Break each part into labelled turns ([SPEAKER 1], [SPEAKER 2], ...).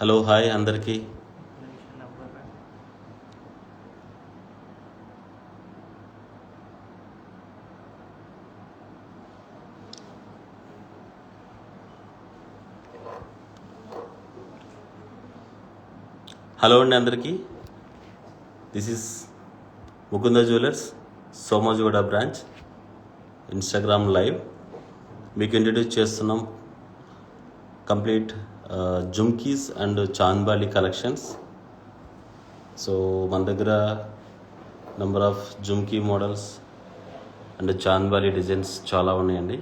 [SPEAKER 1] Hello hi అందరికీ. Hello అండి అందరికీ. This is Mukunda jewellers, Somajiguda branch, Instagram live. మీకు ఇంట్రడ్యూస్ చేస్తున్నాం complete jhumkis and chandbali collections. So మన దగ్గర number of jhumki models and chandbali designs చాలా ఉన్నాయండి.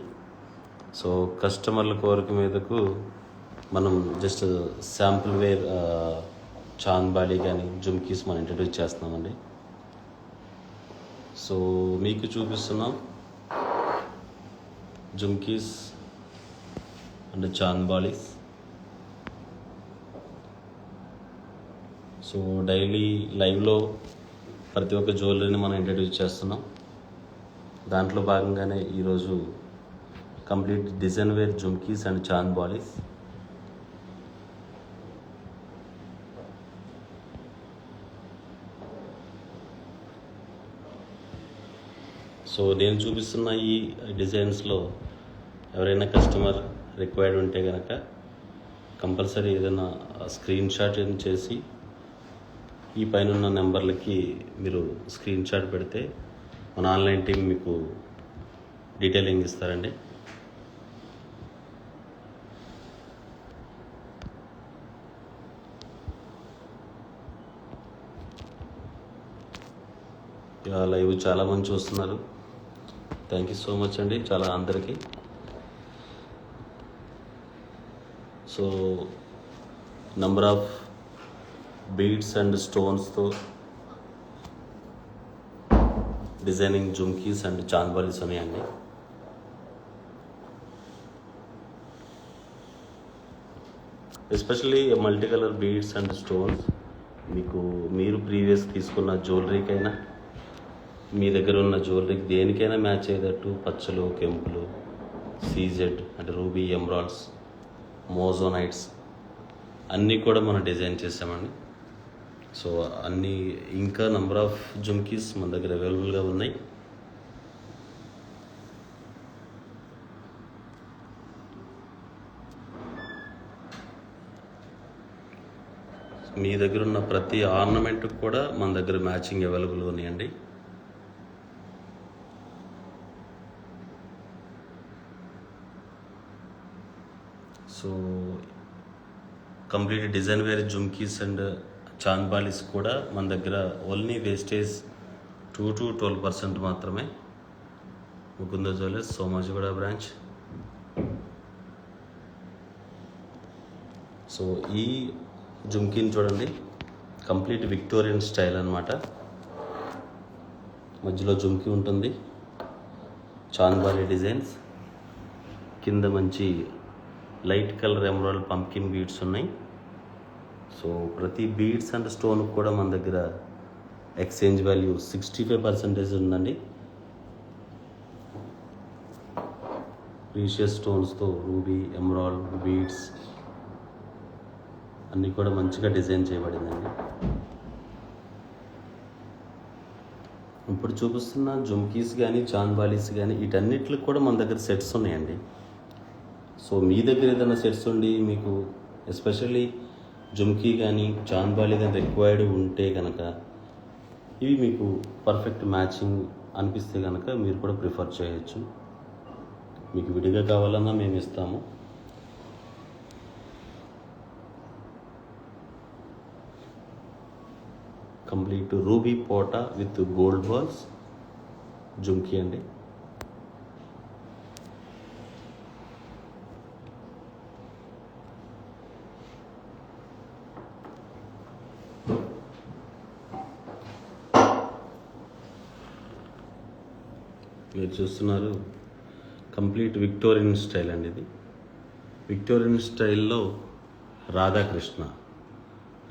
[SPEAKER 1] సో కస్టమర్ల కోరిక మీదకు మనం జస్ట్ శాంపుల్ వేర్ చాంద్బాలి కానీ జుమ్కీస్ మనం ఇంట్రడ్యూస్ చేస్తున్నామండి. సో మీకు చూపిస్తున్నాం jhumkis and chandbalis. So daily లైవ్లో ప్రతి ఒక్క జ్యువెలరీని మనం ఇంట్రడ్యూస్ చేస్తున్నాం. దాంట్లో భాగంగానే ఈరోజు complete design wear jhumkis and chandbalis. So నేను చూపిస్తున్న ఈ డిజైన్స్లో ఎవరైనా కస్టమర్ రిక్వైర్డ్ ఉంటే కనుక కంపల్సరీ ఏదైనా స్క్రీన్ షాట్ చేసి ఈ పైన నెంబర్లకి మీరు స్క్రీన్ షాట్ పెడితే మన ఆన్లైన్ టీం మీకు డీటెయిలింగ్ ఇస్తారండి. లైవ్ చాలామంది చూస్తున్నారు. థ్యాంక్ యూ సో మచ్ అండి చాలా అందరికీ. So number of beads and స్టోన్స్తో డిజైనింగ్ జుమ్కీస్ అండ్ చాంద్బాలీస్ ఉన్నాయండి. Especially multi colour beads and stones మీరు ప్రీవియస్ తీసుకున్న జ్యువెలరీకైనా మీ దగ్గర ఉన్న జ్యువెలరీకి దేనికైనా మ్యాచ్ అయ్యేటట్టు పచ్చలు, కెంపులు, సీజెడ్ అంటే రూబీ, ఎమరాల్డ్స్, మోజోనైట్స్ అన్నీ కూడా మనం డిజైన్ చేసామండి. సో అన్నీ ఇంకా నంబర్ ఆఫ్ జుమ్కీస్ మన దగ్గర అవైలబుల్గా ఉన్నాయి. మీ దగ్గర ఉన్న ప్రతి ఆర్నమెంట్కి కూడా మన దగ్గర మ్యాచింగ్ అవైలబుల్గా ఉన్నాయండి. So complete design wear jhumkis and chandbalis కూడా మన దగ్గర ఓన్లీ వేస్టేజ్ 2 to 12% మాత్రమే. Mukunda jewellers, Somajiguda branch. So ఈ జుమ్కీని చూడండి, కంప్లీట్ విక్టోరియన్ స్టైల్ అన్నమాట. మధ్యలో జుమ్కీ ఉంటుంది, చాంద్బాలి డిజైన్స్, కింద మంచి light colour emerald pumpkin beads ఉన్నాయి. సో ప్రతి బీడ్స్ అండ్ స్టోన్ కూడా మన దగ్గర ఎక్స్చేంజ్ వాల్యూ 65% ఉందండి. ప్రీషియస్ స్టోన్స్తో రూబీ, ఎమరాల్డ్, బీడ్స్ అన్నీ కూడా మంచిగా డిజైన్ చేయబడిందండి. ఇప్పుడు చూపిస్తున్న జుమ్కీస్ కానీ చాంద్బాలీస్ కానీ వీటన్నిటికి కూడా మన దగ్గర సెట్స్ ఉన్నాయండి. సో మీ దగ్గర ఏదైనా సెట్స్ ఉండి మీకు ఎస్పెషల్లీ జుమ్కీ కానీ చాంద్బాలి కానీ రిక్వైర్డ్ ఉంటే కనుక ఇవి మీకు పర్ఫెక్ట్ మ్యాచింగ్ అనిపిస్తే కనుక మీరు కూడా ప్రిఫర్ చేయొచ్చు. మీకు విడిగా కావాలన్నా మేము ఇస్తాము. కంప్లీట్ రూబీ పోటా విత్ గోల్డ్ బాల్స్ జుమ్కీ అండి. మీరు చూస్తున్నారు కంప్లీట్ విక్టోరియన్ స్టైల్ అండి. ఇది విక్టోరియన్ స్టైల్లో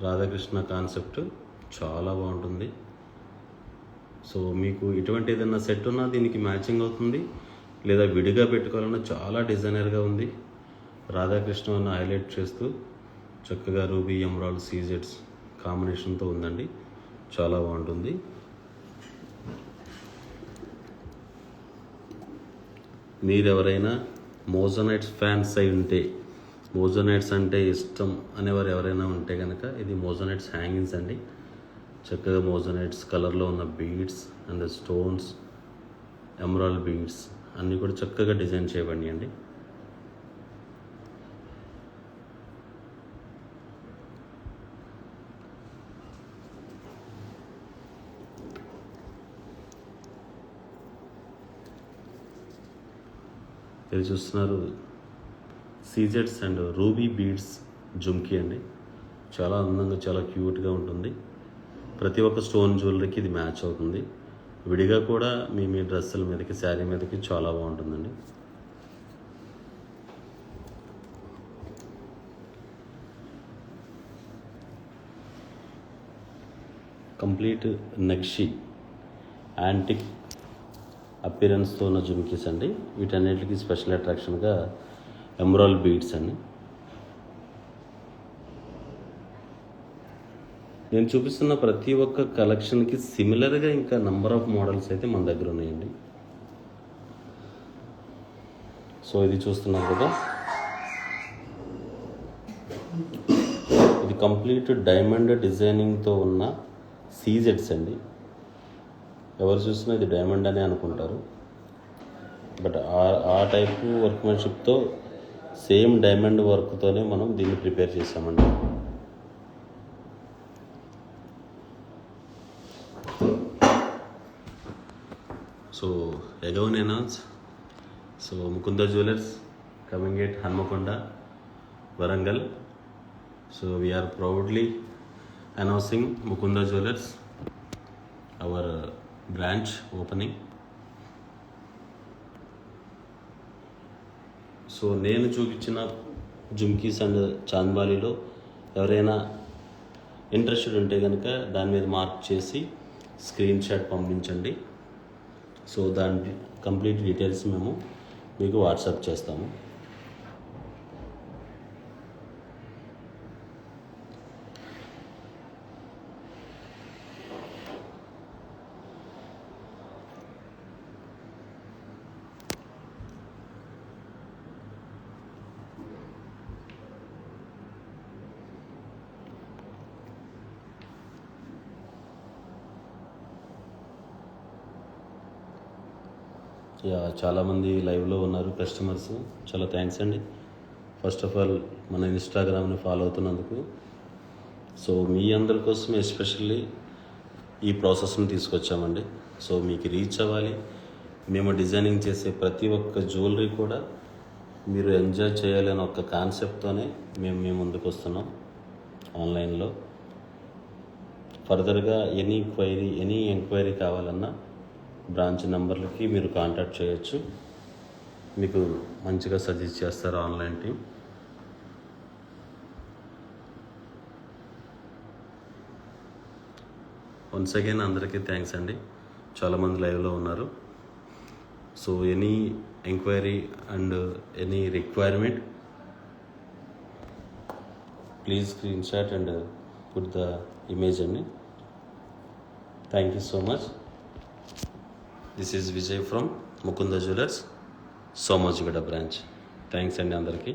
[SPEAKER 1] రాధాకృష్ణ కాన్సెప్ట్ చాలా బాగుంటుంది. సో మీకు ఇటువంటి ఏదైనా సెట్ ఉన్నా దీనికి మ్యాచింగ్ అవుతుంది, లేదా విడిగా పెట్టుకోవాలన్నా చాలా డిజైనర్గా ఉంది. రాధాకృష్ణ హైలైట్ చేస్తూ చక్కగా రూబీ ఎమరాల్డ్ సీజెడ్స్ కాంబినేషన్తో ఉందండి, చాలా బాగుంటుంది. మీరు ఎవరైనా మోజోనైట్స్ ఫ్యాన్స్ అయి ఉంటే, మోజోనైట్స్ అంటే ఇష్టం అనేవారు ఎవరైనా ఉంటే కనుక ఇది మోజోనైట్స్ హ్యాంగింగ్స్ అండి. చక్కగా మోజోనైట్స్ కలర్లో ఉన్న beads and stones, emerald beads అన్నీ కూడా చక్కగా డిజైన్ చేయబడి అండి. ఇది చూస్తున్నారు సీజెడ్స్ అండ్ రూబీ బీడ్స్ జుమ్కీ అండి. చాలా అందంగా, చాలా క్యూట్గా ఉంటుంది. ప్రతి ఒక్క స్టోన్ జ్యువెలరీకి ఇది మ్యాచ్ అవుతుంది. విడిగా కూడా మీ డ్రెస్సుల మీదకి, శారీ మీదకి చాలా బాగుంటుందండి. కంప్లీట్ నక్షి యాంటిక్ అపిరెన్స్తో ఉన్న జుమ్కీస్ అండి. వీటన్నిటికీ స్పెషల్ అట్రాక్షన్గా ఎమరాల్డ్ బీడ్స్ అండి. నేను చూపిస్తున్న ప్రతి ఒక్క కలెక్షన్కి సిమిలర్గా ఇంకా నంబర్ ఆఫ్ మోడల్స్ అయితే మన దగ్గర ఉన్నాయండి. సో ఇది చూస్తున్నాం కదా, ఇది కంప్లీట్ డైమండ్ డిజైనింగ్తో ఉన్న సీజెడ్స్ అండి. ఎవరు చూసినా ఇది డైమండ్ అనే అనుకుంటారు, బట్ ఆ టైపు వర్క్మెన్షిప్తో సేమ్ డైమండ్ వర్క్తోనే మనం దీన్ని ప్రిపేర్ చేసామండి. So again announce, so Mukunda jewellers coming at Hanamkonda, Warangal. So we are proudly announcing Mukunda Jewelers, our branch opening. So నేను చూపించిన జుమ్కీస్ అండ్ చాంద్బాలీలో ఎవరైనా ఇంట్రెస్టెడ్ ఉంటే కనుక దాని మీద మార్క్ చేసి స్క్రీన్ షాట్ పంపించండి. సో దాని కంప్లీట్ డీటెయిల్స్ మేము మీకు వాట్సాప్ చేస్తాము. చాలామంది లైవ్లో ఉన్నారు కస్టమర్స్, చాలా థ్యాంక్స్ అండి. ఫస్ట్ ఆఫ్ ఆల్ మన ఇన్స్టాగ్రామ్ని ఫాలో అవుతున్నందుకు. సో మీ అందరి కోసం ఎస్పెషల్లీ ఈ ప్రాసెస్ని తీసుకొచ్చామండి. సో మీకు రీచ్ అవ్వాలి, మేము డిజైనింగ్ చేసే ప్రతి ఒక్క జ్యువెలరీ కూడా మీరు ఎంజాయ్ చేయాలని ఒక కాన్సెప్ట్తోనే మేము మీ ముందుకు వస్తున్నాం ఆన్లైన్లో. ఫర్దర్గా ఎనీ ఎంక్వైరీ కావాలన్నా బ్రాంచ్ నెంబర్లకి మీరు కాంటాక్ట్ చేయొచ్చు. మీకు మంచిగా సజెస్ట్ చేస్తారు ఆన్లైన్ టీం. వన్స్ అగైన్ అందరికీ థ్యాంక్స్ అండి. చాలామంది లైవ్లో ఉన్నారు. So any enquiry and any requirement please screen shot and put the image అండి. Thank you so much. This is Vijay from Mukunda jewellers, Somajiguda branch. Thanks అండి అందరికీ.